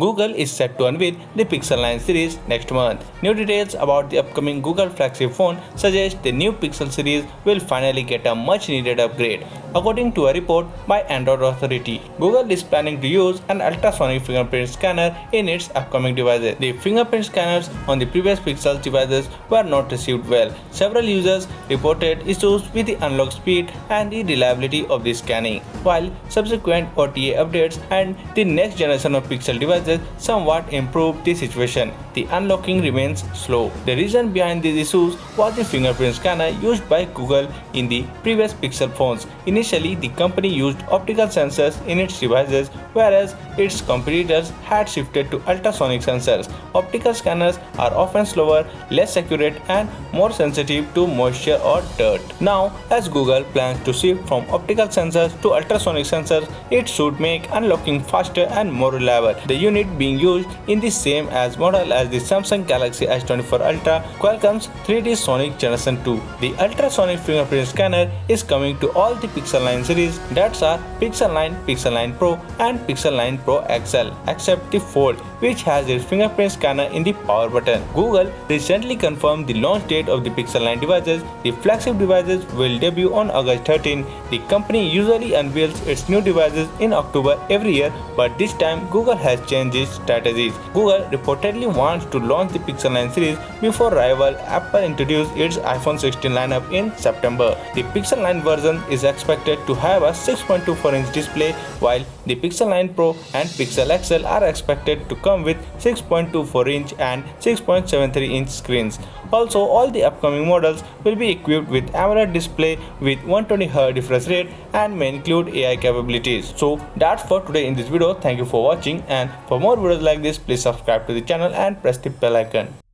Google is set to unveil the Pixel 9 series next month. New details about the upcoming Google flagship phone suggest the new Pixel series will finally get a much needed upgrade. According to a report by Android Authority, Google is planning to use an ultrasonic fingerprint scanner in its upcoming devices. The fingerprint scanners on the previous Pixel devices were not received well. Several users reported issues with the unlock speed and the reliability of the scanning, while subsequent OTA updates and the next generation of Pixel devices somewhat improved the situation. The unlocking remains slow. The reason behind these issues was the fingerprint scanner used by Google in the previous Pixel phones. Initially, the company used optical sensors in its devices, whereas its competitors had shifted to ultrasonic sensors. Optical scanners are often slower, less accurate, and more sensitive to moisture or dirt. Now, as Google plans to shift from optical sensors to ultrasonic sensors, it should make unlocking faster and more reliable. The unit being used in the same model as the Samsung Galaxy S24 Ultra, Qualcomm's 3D Sonic Generation 2. The ultrasonic fingerprint scanner is coming to all the Pixel 9 series, that are Pixel 9, Pixel 9 Pro and Pixel 9 Pro XL, except the Fold, which has its fingerprint scanner in the power button. Google recently confirmed the launch date of the Pixel 9 devices. The flagship devices will debut on August 13. The company usually unveils its new devices in October every year, but this time Google has changed its strategies. Google reportedly wants to launch the Pixel 9 series before rival Apple introduced its iPhone 16 lineup in September. The Pixel 9 version is expected to have a 6.24-inch display, while the Pixel 9 Pro and Pixel XL are expected to come with 6.24-inch and 6.73-inch screens. Also, all the upcoming models will be equipped with AMOLED display with 120Hz refresh rate and may include AI capabilities. So that's for today in this video. Thank you for watching, and for more videos like this, please subscribe to the channel and press the bell icon.